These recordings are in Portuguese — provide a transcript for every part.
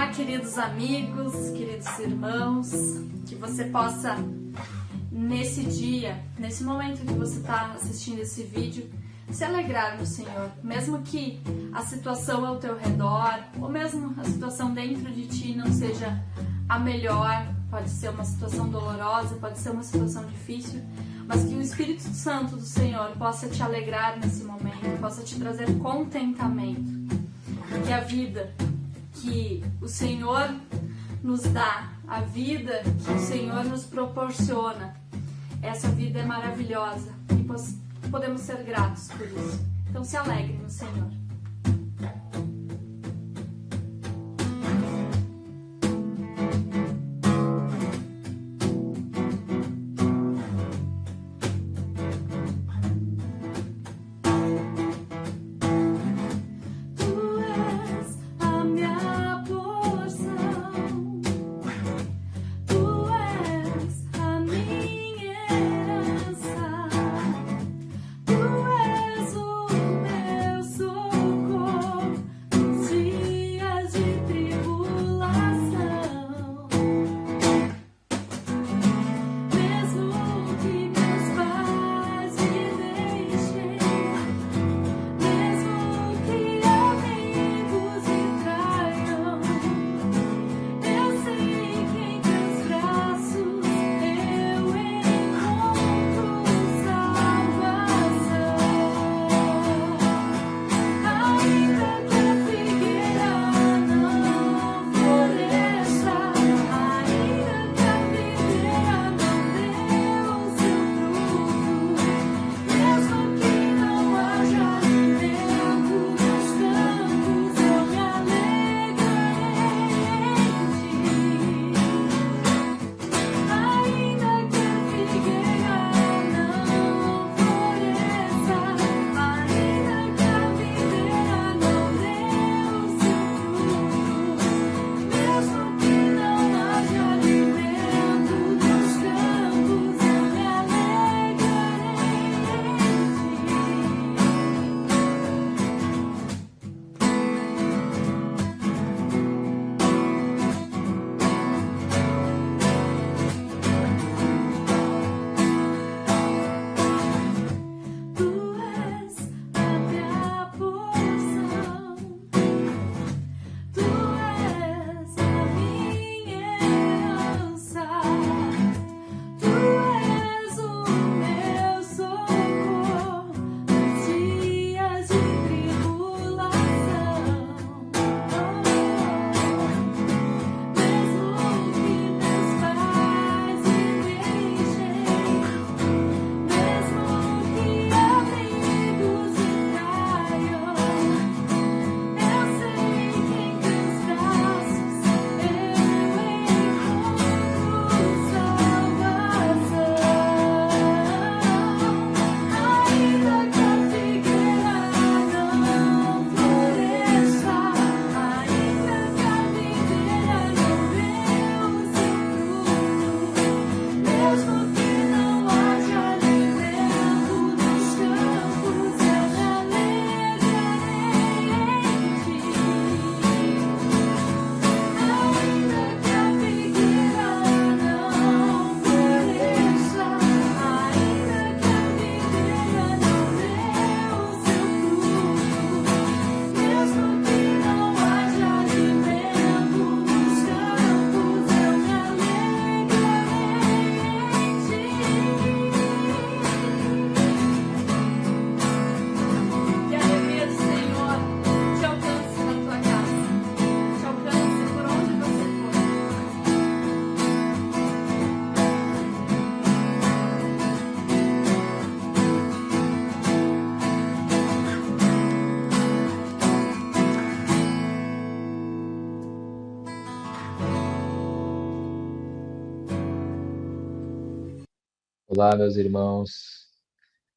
Olá, queridos amigos, queridos irmãos, que você possa, nesse dia, nesse momento que você está assistindo esse vídeo, se alegrar no Senhor, mesmo que a situação ao teu redor, ou mesmo a situação dentro de ti não seja a melhor, pode ser uma situação dolorosa, pode ser uma situação difícil, mas que o Espírito Santo do Senhor possa te alegrar nesse momento, possa te trazer contentamento, que a vida que o Senhor nos dá, a vida que o Senhor nos proporciona, essa vida é maravilhosa e podemos ser gratos por isso. Então se alegre no Senhor. Olá, meus irmãos.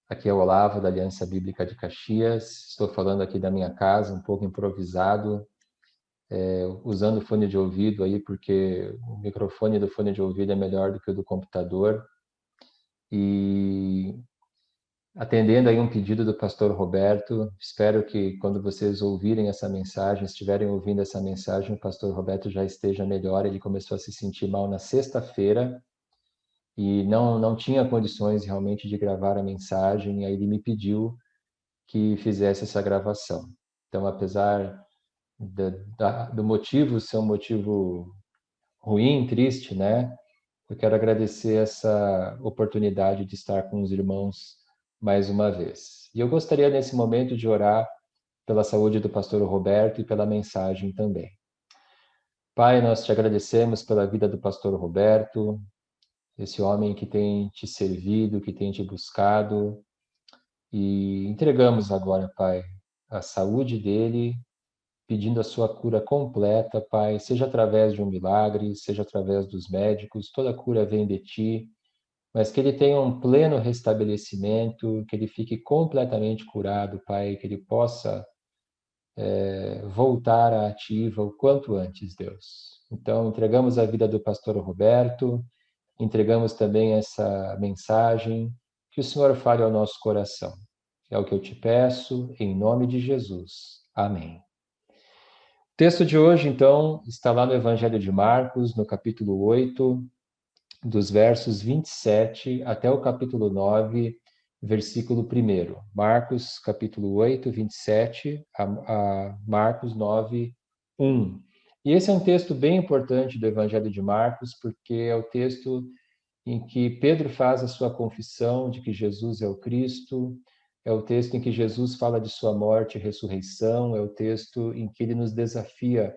Aqui é o Olavo, da Aliança Bíblica de Caxias. Estou falando aqui da minha casa, um pouco improvisado, usando fone de ouvido aí, porque o microfone do fone de ouvido é melhor do que o do computador. E atendendo aí um pedido do pastor Roberto. Espero que quando vocês ouvirem essa mensagem, estiverem ouvindo essa mensagem, o pastor Roberto já esteja melhor. Ele começou a se sentir mal na sexta-feira e não tinha condições realmente de gravar a mensagem, e aí ele me pediu que fizesse essa gravação. Então, apesar do motivo ser um motivo ruim, triste, né? Eu quero agradecer essa oportunidade de estar com os irmãos mais uma vez. E eu gostaria, nesse momento, de orar pela saúde do pastor Roberto e pela mensagem também. Pai, nós te agradecemos pela vida do pastor Roberto, esse homem que tem te servido, que tem te buscado, e entregamos agora, Pai, a saúde dele, pedindo a sua cura completa, Pai, seja através de um milagre, seja através dos médicos, toda cura vem de ti, mas que ele tenha um pleno restabelecimento, que ele fique completamente curado, Pai, que ele possa voltar à ativa o quanto antes, Deus. Então, entregamos a vida do pastor Roberto, entregamos também essa mensagem, que o Senhor fale ao nosso coração. É o que eu te peço, em nome de Jesus. Amém. O texto de hoje, então, está lá no Evangelho de Marcos, no capítulo 8, dos versos 27 até o capítulo 9, versículo 1. Marcos, capítulo 8, 27 a Marcos 9, 1. E esse é um texto bem importante do Evangelho de Marcos, porque é o texto em que Pedro faz a sua confissão de que Jesus é o Cristo, é o texto em que Jesus fala de sua morte e ressurreição, é o texto em que ele nos desafia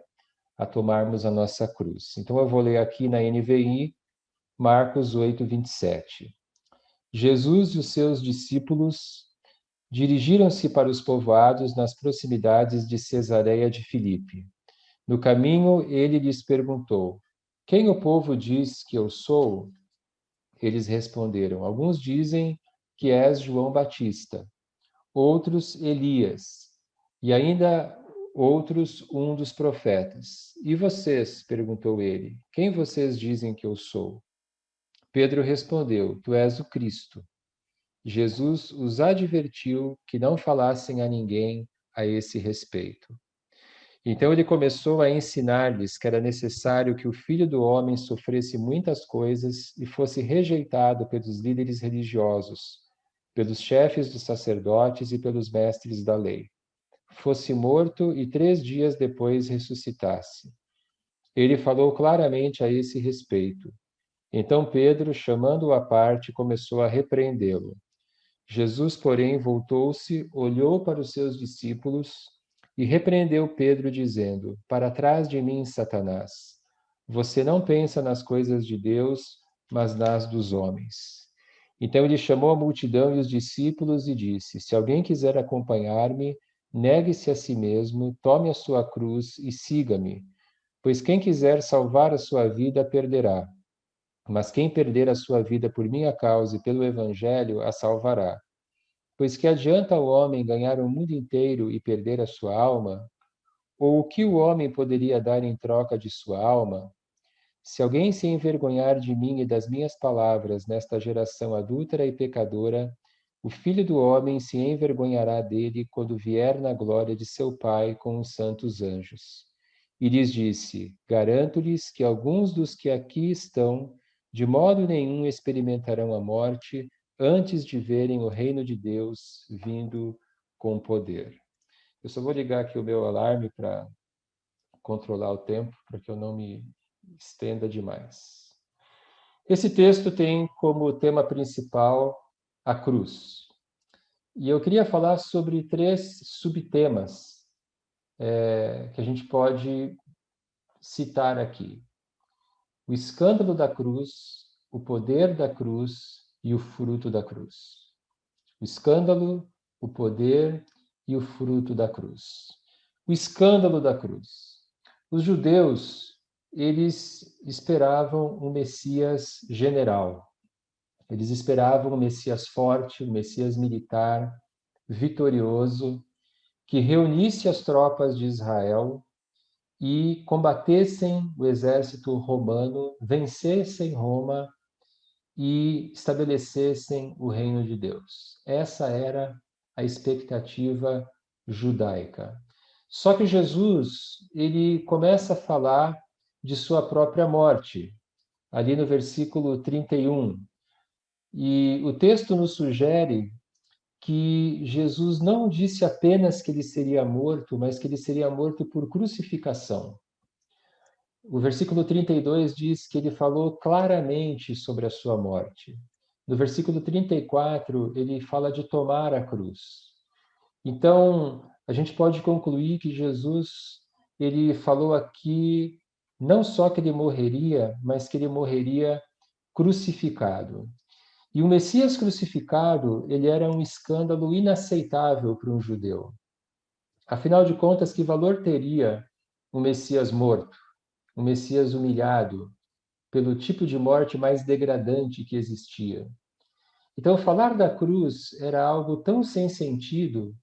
a tomarmos a nossa cruz. Então eu vou ler aqui na NVI, Marcos 8, 27. Jesus e os seus discípulos dirigiram-se para os povoados nas proximidades de Cesareia de Filipe. No caminho, ele lhes perguntou: Quem o povo diz que eu sou? Eles responderam: Alguns dizem que és João Batista, outros Elias, e ainda outros um dos profetas. E vocês? Perguntou ele: Quem vocês dizem que eu sou? Pedro respondeu: Tu és o Cristo. Jesus os advertiu que não falassem a ninguém a esse respeito. Então ele começou a ensinar-lhes que era necessário que o Filho do Homem sofresse muitas coisas e fosse rejeitado pelos líderes religiosos, pelos chefes dos sacerdotes e pelos mestres da lei. Fosse morto e 3 dias depois ressuscitasse. Ele falou claramente a esse respeito. Então Pedro, chamando-o à parte, começou a repreendê-lo. Jesus, porém, voltou-se, olhou para os seus discípulos e repreendeu Pedro, dizendo: Para trás de mim, Satanás. Você não pensa nas coisas de Deus, mas nas dos homens. Então ele chamou a multidão e os discípulos e disse: Se alguém quiser acompanhar-me, negue-se a si mesmo, tome a sua cruz e siga-me. Pois quem quiser salvar a sua vida, perderá. Mas quem perder a sua vida por minha causa e pelo Evangelho, a salvará. Pois que adianta o homem ganhar o mundo inteiro e perder a sua alma? Ou o que o homem poderia dar em troca de sua alma? Se alguém se envergonhar de mim e das minhas palavras nesta geração adúltera e pecadora, o Filho do Homem se envergonhará dele quando vier na glória de seu Pai com os santos anjos. E lhes disse: Garanto-lhes que alguns dos que aqui estão, de modo nenhum experimentarão a morte antes de verem o reino de Deus vindo com poder. Eu só vou ligar aqui o meu alarme para controlar o tempo, para que eu não me estenda demais. Esse texto tem como tema principal a cruz. E eu queria falar sobre 3 subtemas que a gente pode citar aqui: o escândalo da cruz, o poder da cruz e o fruto da cruz. O escândalo, o poder e o fruto da cruz. O escândalo da cruz. Os judeus, eles esperavam um Messias general. Eles esperavam um Messias forte, um Messias militar, vitorioso, que reunisse as tropas de Israel e combatessem o exército romano, vencessem Roma e estabelecessem o reino de Deus. Essa era a expectativa judaica. Só que Jesus, ele começa a falar de sua própria morte, ali no versículo 31. E o texto nos sugere que Jesus não disse apenas que ele seria morto, mas que ele seria morto por crucificação. O versículo 32 diz que ele falou claramente sobre a sua morte. No versículo 34, ele fala de tomar a cruz. Então, a gente pode concluir que Jesus, ele falou aqui não só que ele morreria, mas que ele morreria crucificado. E o Messias crucificado, ele era um escândalo inaceitável para um judeu. Afinal de contas, que valor teria um Messias morto, um Messias humilhado, pelo tipo de morte mais degradante que existia? Então, falar da cruz era algo tão sem sentido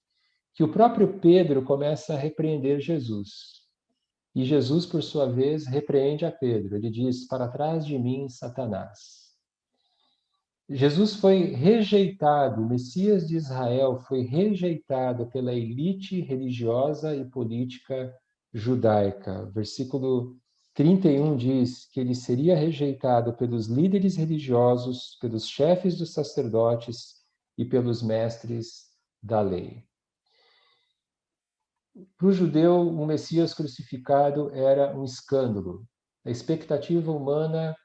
que o próprio Pedro começa a repreender Jesus. E Jesus, por sua vez, repreende a Pedro. Ele diz: "Para trás de mim, Satanás." Jesus foi rejeitado, o Messias de Israel foi rejeitado pela elite religiosa e política judaica. Versículo 31 diz que ele seria rejeitado pelos líderes religiosos, pelos chefes dos sacerdotes e pelos mestres da lei. Para o judeu, o Messias crucificado era um escândalo. A expectativa humana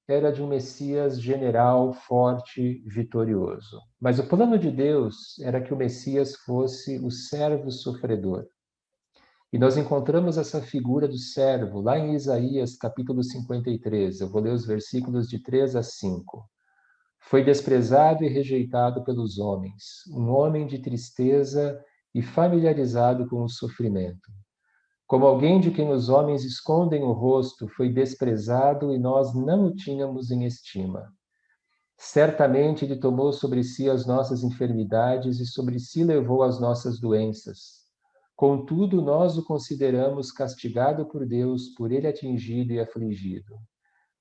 era de um Messias general, forte, vitorioso. Mas o plano de Deus era que o Messias fosse o servo sofredor. E nós encontramos essa figura do servo lá em Isaías, capítulo 53. Eu vou ler os versículos de 3 a 5. Foi desprezado e rejeitado pelos homens, um homem de tristeza e familiarizado com o sofrimento. Como alguém de quem os homens escondem o rosto, foi desprezado e nós não o tínhamos em estima. Certamente ele tomou sobre si as nossas enfermidades e sobre si levou as nossas doenças. Contudo, nós o consideramos castigado por Deus, por ele atingido e afligido.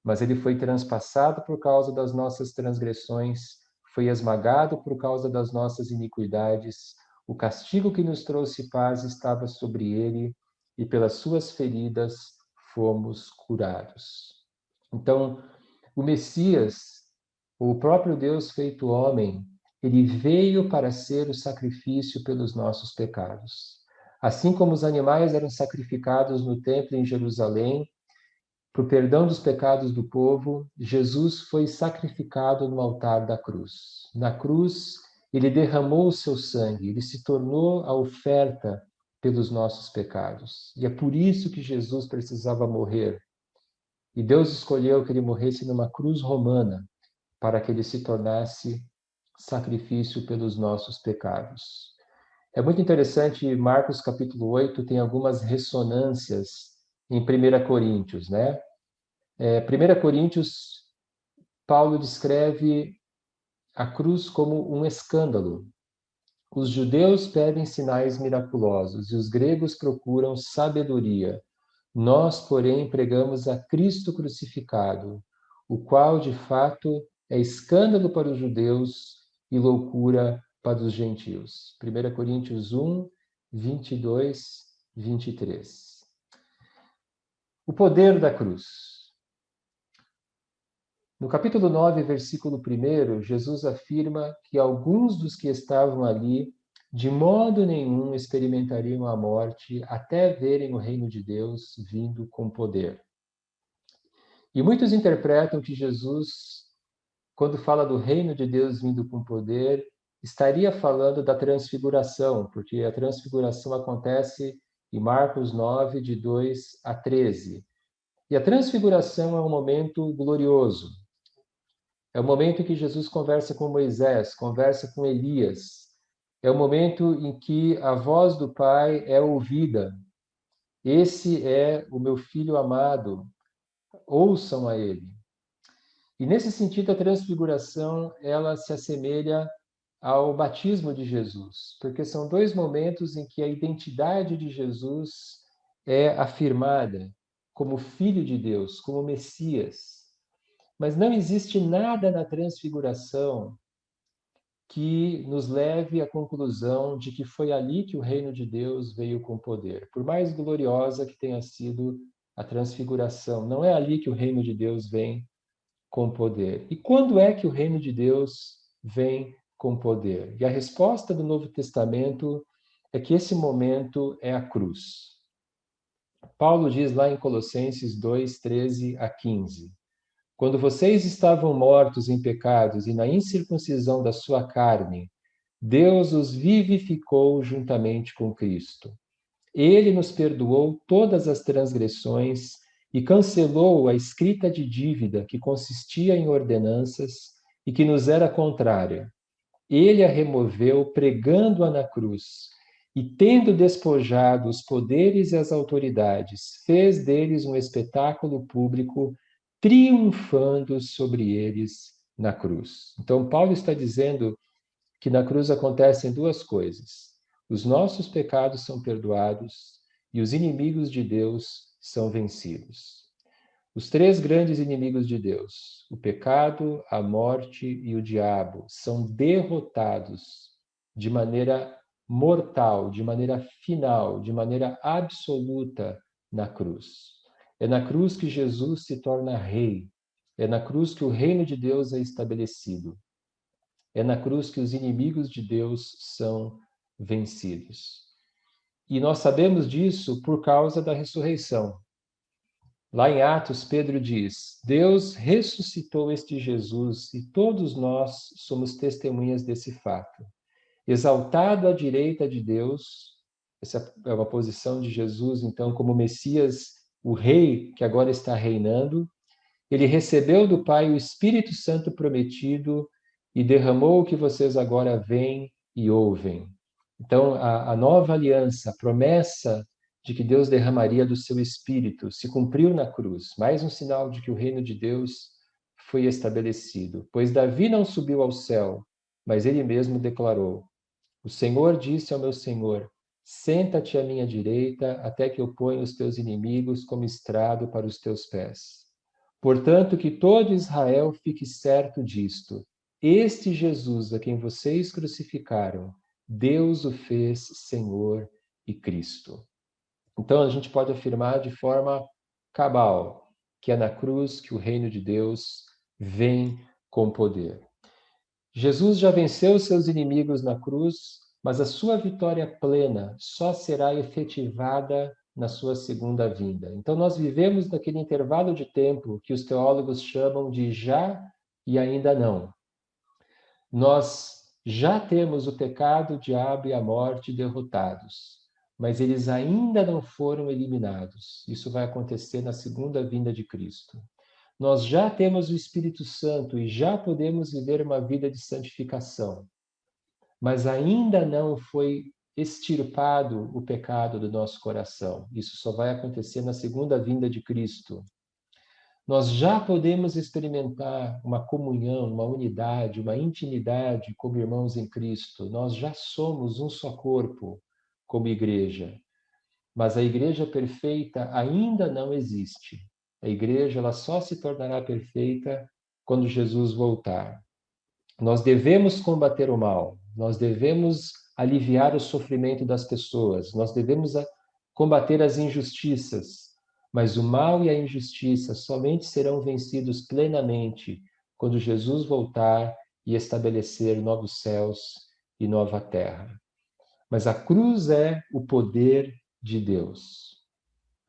Mas ele foi transpassado por causa das nossas transgressões, foi esmagado por causa das nossas iniquidades. O castigo que nos trouxe paz estava sobre ele, e pelas suas feridas fomos curados. Então, o Messias, o próprio Deus feito homem, ele veio para ser o sacrifício pelos nossos pecados. Assim como os animais eram sacrificados no templo em Jerusalém, para o perdão dos pecados do povo, Jesus foi sacrificado no altar da cruz. Na cruz, ele derramou o seu sangue, ele se tornou a oferta pelos nossos pecados. E é por isso que Jesus precisava morrer. E Deus escolheu que ele morresse numa cruz romana, para que ele se tornasse sacrifício pelos nossos pecados. É muito interessante, Marcos capítulo 8 tem algumas ressonâncias em 1 Coríntios, né? 1 Coríntios, Paulo descreve a cruz como um escândalo. Os judeus pedem sinais miraculosos e os gregos procuram sabedoria. Nós, porém, pregamos a Cristo crucificado, o qual, de fato, é escândalo para os judeus e loucura para os gentios. 1 Coríntios 1, 22, 23. O poder da cruz. No capítulo 9, versículo 1, Jesus afirma que alguns dos que estavam ali, de modo nenhum, experimentariam a morte até verem o reino de Deus vindo com poder. E muitos interpretam que Jesus, quando fala do reino de Deus vindo com poder, estaria falando da transfiguração, porque a transfiguração acontece em Marcos 9, de 2 a 13. E a transfiguração é um momento glorioso. É o momento em que Jesus conversa com Moisés, conversa com Elias. É o momento em que a voz do Pai é ouvida. Esse é o meu filho amado, ouçam a ele. E nesse sentido, a transfiguração, ela se assemelha ao batismo de Jesus, porque são dois momentos em que a identidade de Jesus é afirmada como Filho de Deus, como Messias. Mas não existe nada na transfiguração que nos leve à conclusão de que foi ali que o reino de Deus veio com poder. Por mais gloriosa que tenha sido a transfiguração, não é ali que o reino de Deus vem com poder. E quando é que o reino de Deus vem com poder? E a resposta do Novo Testamento é que esse momento é a cruz. Paulo diz lá em Colossenses 2, 13 a 15: quando vocês estavam mortos em pecados e na incircuncisão da sua carne, Deus os vivificou juntamente com Cristo. Ele nos perdoou todas as transgressões e cancelou a escrita de dívida que consistia em ordenanças e que nos era contrária. Ele a removeu pregando-a na cruz e, tendo despojado os poderes e as autoridades, fez deles um espetáculo público, triunfando sobre eles na cruz. Então, Paulo está dizendo que na cruz acontecem duas coisas: os nossos pecados são perdoados e os inimigos de Deus são vencidos. Os três grandes inimigos de Deus, o pecado, a morte e o diabo, são derrotados de maneira mortal, de maneira final, de maneira absoluta na cruz. É na cruz que Jesus se torna rei. É na cruz que o reino de Deus é estabelecido. É na cruz que os inimigos de Deus são vencidos. E nós sabemos disso por causa da ressurreição. Lá em Atos, Pedro diz: Deus ressuscitou este Jesus e todos nós somos testemunhas desse fato. Exaltado à direita de Deus, essa é uma posição de Jesus, então, como Messias, o rei que agora está reinando, ele recebeu do Pai o Espírito Santo prometido e derramou o que vocês agora veem e ouvem. Então, a nova aliança, a promessa de que Deus derramaria do seu Espírito, se cumpriu na cruz. Mais um sinal de que o reino de Deus foi estabelecido. Pois Davi não subiu ao céu, mas ele mesmo declarou: o Senhor disse ao meu Senhor: senta-te à minha direita, até que eu ponha os teus inimigos como estrado para os teus pés. Portanto, que todo Israel fique certo disto: este Jesus a quem vocês crucificaram, Deus o fez Senhor e Cristo. Então, a gente pode afirmar de forma cabal que é na cruz que o reino de Deus vem com poder. Jesus já venceu seus inimigos na cruz, mas a sua vitória plena só será efetivada na sua segunda vinda. Então, nós vivemos naquele intervalo de tempo que os teólogos chamam de já e ainda não. Nós já temos o pecado, o diabo e a morte derrotados, mas eles ainda não foram eliminados. Isso vai acontecer na segunda vinda de Cristo. Nós já temos o Espírito Santo e já podemos viver uma vida de santificação, mas ainda não foi extirpado o pecado do nosso coração. Isso só vai acontecer na segunda vinda de Cristo. Nós já podemos experimentar uma comunhão, uma unidade, uma intimidade como irmãos em Cristo. Nós já somos um só corpo como igreja. Mas a igreja perfeita ainda não existe. A igreja ela só se tornará perfeita quando Jesus voltar. Nós devemos combater o mal, nós devemos aliviar o sofrimento das pessoas, nós devemos combater as injustiças, mas o mal e a injustiça somente serão vencidos plenamente quando Jesus voltar e estabelecer novos céus e nova terra. Mas a cruz é o poder de Deus.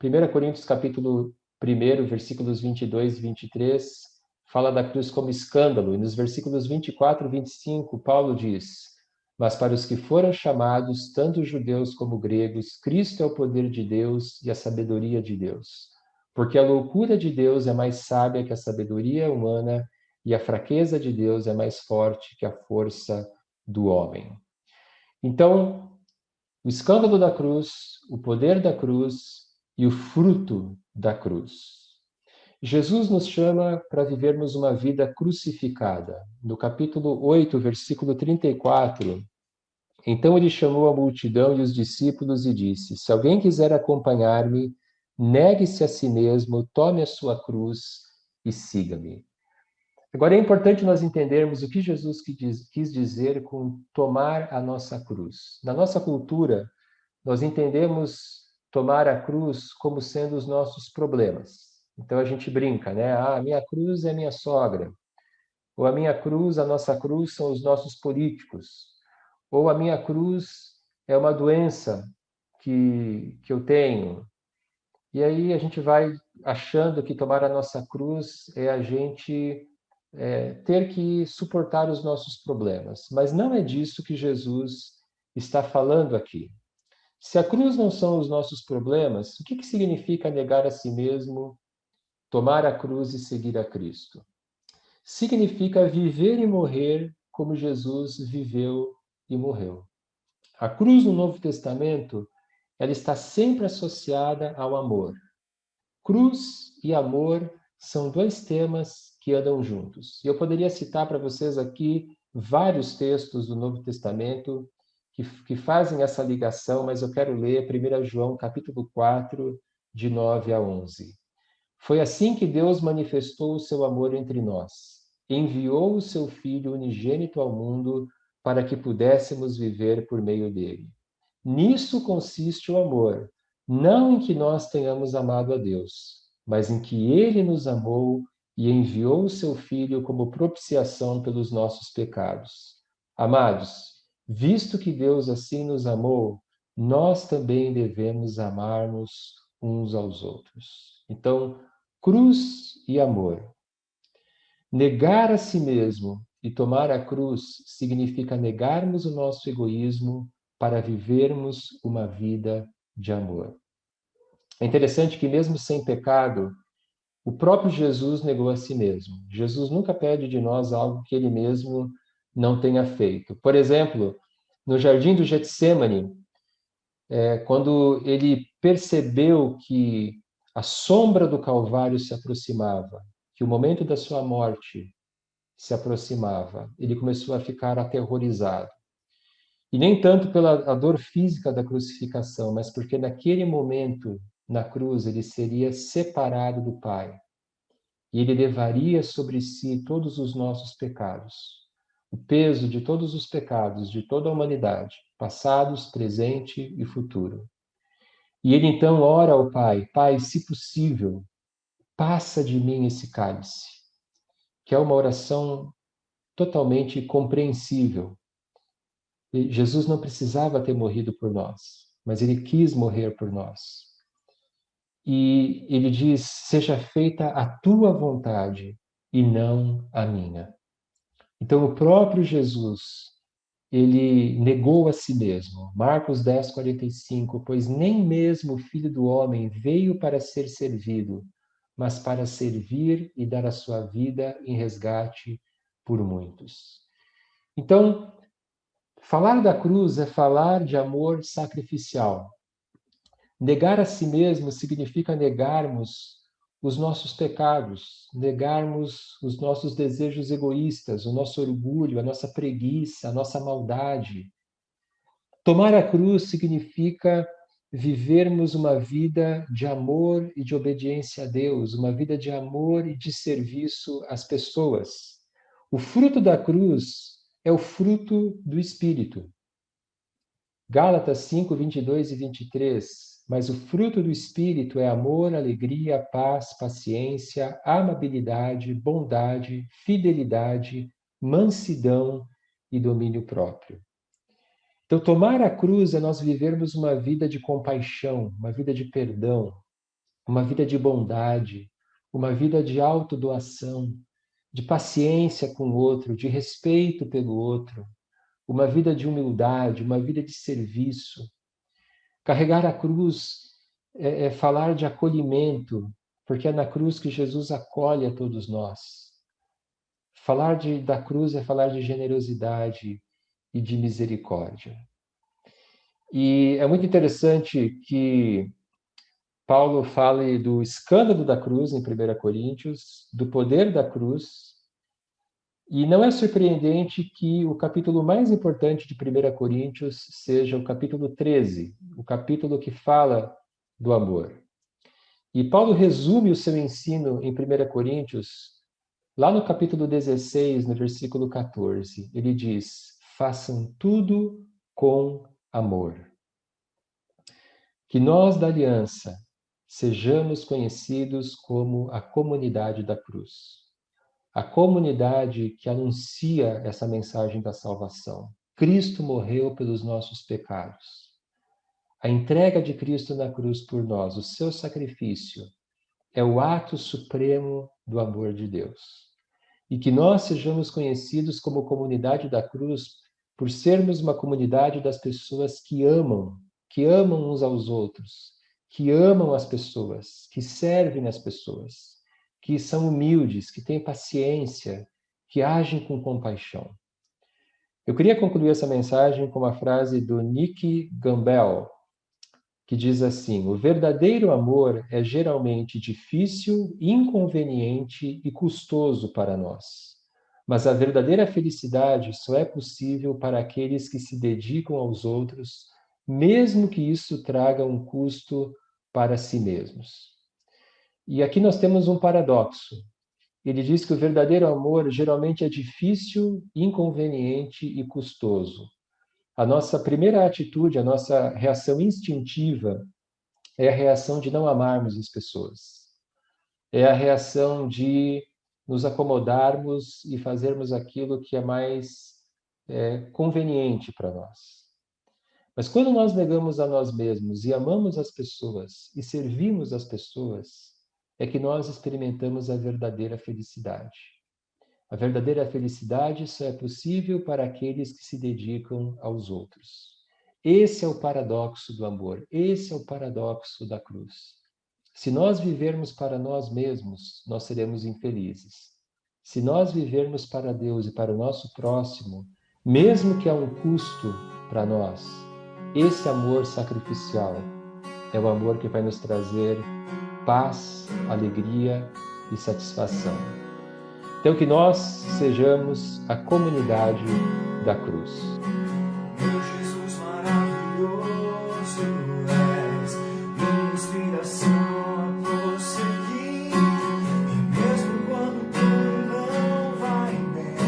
1 Coríntios capítulo 1, versículos 22 e 23, fala da cruz como escândalo. E nos versículos 24 e 25, Paulo diz: mas para os que foram chamados, tanto judeus como gregos, Cristo é o poder de Deus e a sabedoria de Deus. Porque a loucura de Deus é mais sábia que a sabedoria humana, e a fraqueza de Deus é mais forte que a força do homem. Então, o escândalo da cruz, o poder da cruz e o fruto da cruz. Jesus nos chama para vivermos uma vida crucificada. No capítulo 8, versículo 34, então ele chamou a multidão e os discípulos e disse: se alguém quiser acompanhar-me, negue-se a si mesmo, tome a sua cruz e siga-me. Agora é importante nós entendermos o que Jesus quis dizer com tomar a nossa cruz. Na nossa cultura, nós entendemos tomar a cruz como sendo os nossos problemas. Então a gente brinca, né? Ah, a minha cruz é a minha sogra. Ou a minha cruz, a nossa cruz são os nossos políticos. Ou a minha cruz é uma doença que eu tenho. E aí a gente vai achando que tomar a nossa cruz é a gente ter que suportar os nossos problemas. Mas não é disso que Jesus está falando aqui. Se a cruz não são os nossos problemas, o que significa negar a si mesmo, tomar a cruz e seguir a Cristo? Significa viver e morrer como Jesus viveu e morreu. A cruz no Novo Testamento, ela está sempre associada ao amor. Cruz e amor são dois temas que andam juntos. E eu poderia citar para vocês aqui vários textos do Novo Testamento que fazem essa ligação, mas eu quero ler 1 João capítulo 4, de 9 a 11. Foi assim que Deus manifestou o seu amor entre nós. Enviou o seu Filho unigênito ao mundo para que pudéssemos viver por meio dele. Nisso consiste o amor, não em que nós tenhamos amado a Deus, mas em que ele nos amou e enviou o seu Filho como propiciação pelos nossos pecados. Amados, visto que Deus assim nos amou, nós também devemos amar-nos uns aos outros. Então, cruz e amor. Negar a si mesmo e tomar a cruz significa negarmos o nosso egoísmo para vivermos uma vida de amor. É interessante que, mesmo sem pecado, o próprio Jesus negou a si mesmo. Jesus nunca pede de nós algo que ele mesmo não tenha feito. Por exemplo, no jardim do Getsêmani, quando ele percebeu que a sombra do Calvário se aproximava, que o momento da sua morte se aproximava, ele começou a ficar aterrorizado. E nem tanto pela a dor física da crucificação, mas porque naquele momento, na cruz, ele seria separado do Pai. E ele levaria sobre si todos os nossos pecados. O peso de todos os pecados de toda a humanidade, passados, presente e futuro. E ele então ora ao Pai: Pai, se possível, passa de mim esse cálice. Que é uma oração totalmente compreensível. E Jesus não precisava ter morrido por nós, mas ele quis morrer por nós. E ele diz: seja feita a tua vontade e não a minha. Então o próprio Jesus, ele negou a si mesmo. Marcos 10, 45, pois nem mesmo o Filho do Homem veio para ser servido, mas para servir e dar a sua vida em resgate por muitos. Então, falar da cruz é falar de amor sacrificial. Negar a si mesmo significa negarmos os nossos pecados, negarmos os nossos desejos egoístas, o nosso orgulho, a nossa preguiça, a nossa maldade. Tomar a cruz significa vivermos uma vida de amor e de obediência a Deus, uma vida de amor e de serviço às pessoas. O fruto da cruz é o fruto do Espírito. Gálatas 5, 22 e 23. Mas o fruto do Espírito é amor, alegria, paz, paciência, amabilidade, bondade, fidelidade, mansidão e domínio próprio. Então, tomar a cruz é nós vivermos uma vida de compaixão, uma vida de perdão, uma vida de bondade, uma vida de autodoação, de paciência com o outro, de respeito pelo outro, uma vida de humildade, uma vida de serviço. Carregar a cruz é falar de acolhimento, porque é na cruz que Jesus acolhe a todos nós. Falar da cruz é falar de generosidade e de misericórdia. E é muito interessante que Paulo fale do escândalo da cruz em 1 Coríntios, do poder da cruz. E não é surpreendente que o capítulo mais importante de 1 Coríntios seja o capítulo 13, o capítulo que fala do amor. E Paulo resume o seu ensino em 1 Coríntios Lá no capítulo 16, no versículo 14, ele diz: façam tudo com amor. Que nós da aliança sejamos conhecidos como a comunidade da cruz. A comunidade que anuncia essa mensagem da salvação. Cristo morreu pelos nossos pecados. A entrega de Cristo na cruz por nós, o seu sacrifício, é o ato supremo do amor de Deus. E que nós sejamos conhecidos como comunidade da cruz por sermos uma comunidade das pessoas que amam uns aos outros, que amam as pessoas, que servem as pessoas, que são humildes, que têm paciência, que agem com compaixão. Eu queria concluir essa mensagem com uma frase do Nick Campbell, que diz assim: o verdadeiro amor é geralmente difícil, inconveniente e custoso para nós. Mas a verdadeira felicidade só é possível para aqueles que se dedicam aos outros, mesmo que isso traga um custo para si mesmos. E aqui nós temos um paradoxo. Ele diz que o verdadeiro amor geralmente é difícil, inconveniente e custoso. A nossa primeira atitude, a nossa reação instintiva é a reação de não amarmos as pessoas. É a reação de nos acomodarmos e fazermos aquilo que é mais conveniente para nós. Mas quando nós negamos a nós mesmos e amamos as pessoas e servimos as pessoas, é que nós experimentamos a verdadeira felicidade. A verdadeira felicidade só é possível para aqueles que se dedicam aos outros. Esse é o paradoxo do amor, esse é o paradoxo da cruz. Se nós vivermos para nós mesmos, nós seremos infelizes. Se nós vivermos para Deus e para o nosso próximo, mesmo que há um custo para nós, esse amor sacrificial é o amor que vai nos trazer paz, alegria e satisfação. Então, que nós sejamos a comunidade da cruz. Meu Jesus maravilhoso és, minha inspiração a prosseguir. E mesmo quando tudo não vai bem,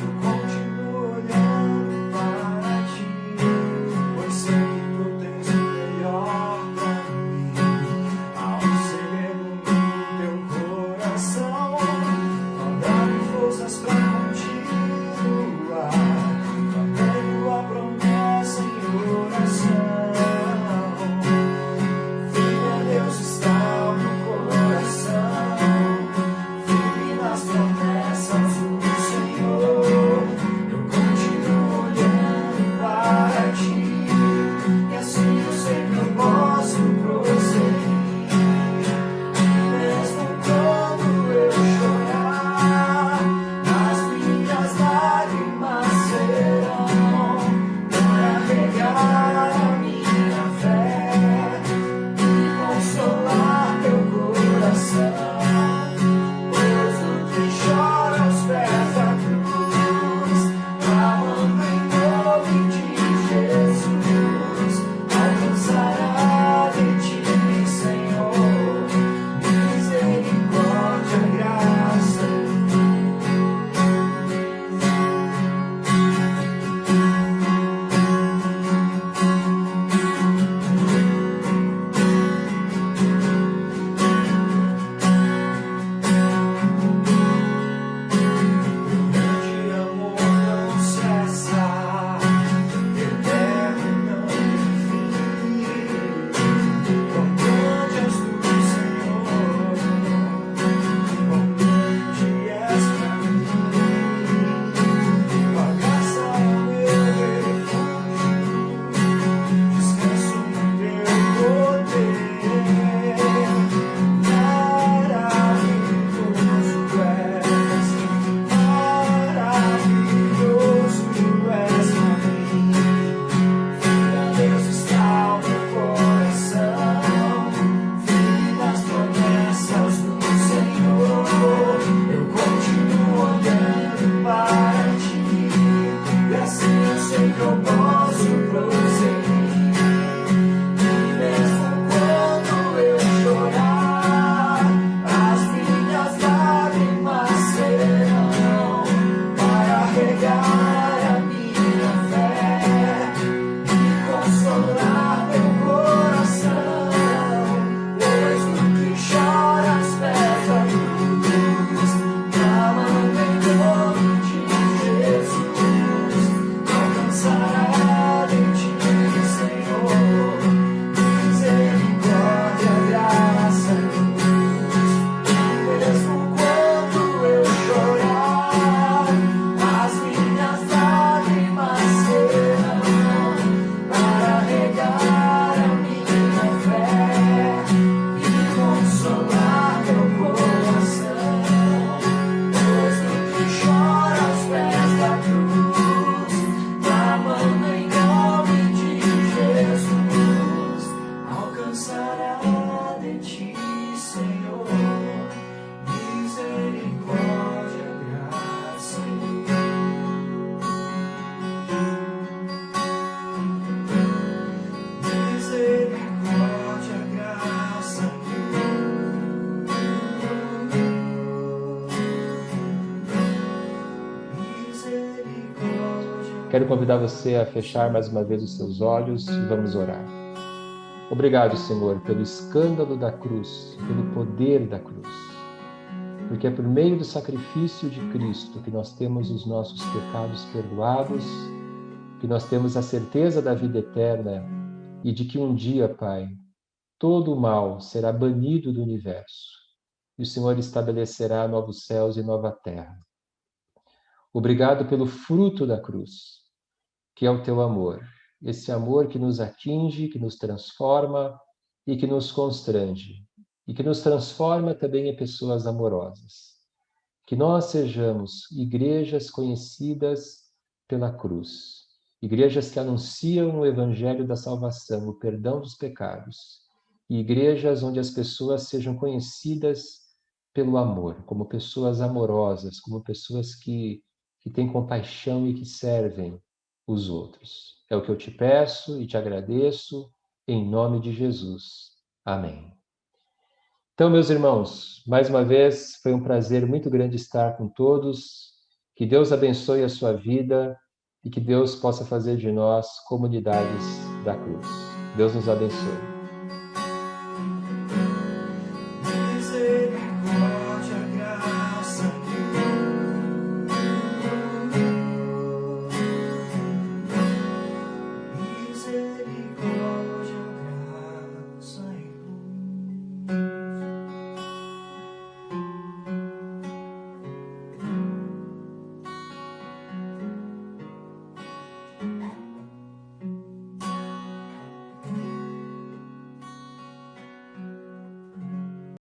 eu continuo olhando para ti, pois sei que tu tens o melhor para mim. Há um segredo no teu coração. Forças pra continuar, Quero convidar você a fechar mais uma vez os seus olhos e vamos orar. Obrigado, Senhor, pelo escândalo da cruz, pelo poder da cruz. Porque é por meio do sacrifício de Cristo que nós temos os nossos pecados perdoados, que nós temos a certeza da vida eterna e de que um dia, Pai, todo o mal será banido do universo e o Senhor estabelecerá novos céus e nova terra. Obrigado pelo fruto da cruz, que é o teu amor. Esse amor que nos atinge, que nos transforma e que nos constrange. E que nos transforma também em pessoas amorosas. Que nós sejamos igrejas conhecidas pela cruz. Igrejas que anunciam o evangelho da salvação, o perdão dos pecados. E igrejas onde as pessoas sejam conhecidas pelo amor, como pessoas amorosas, como pessoas que têm compaixão e que servem os outros. É o que eu te peço e te agradeço, em nome de Jesus. Amém. Então, meus irmãos, mais uma vez, foi um prazer muito grande estar com todos. Que Deus abençoe a sua vida e que Deus possa fazer de nós comunidades da cruz. Deus nos abençoe.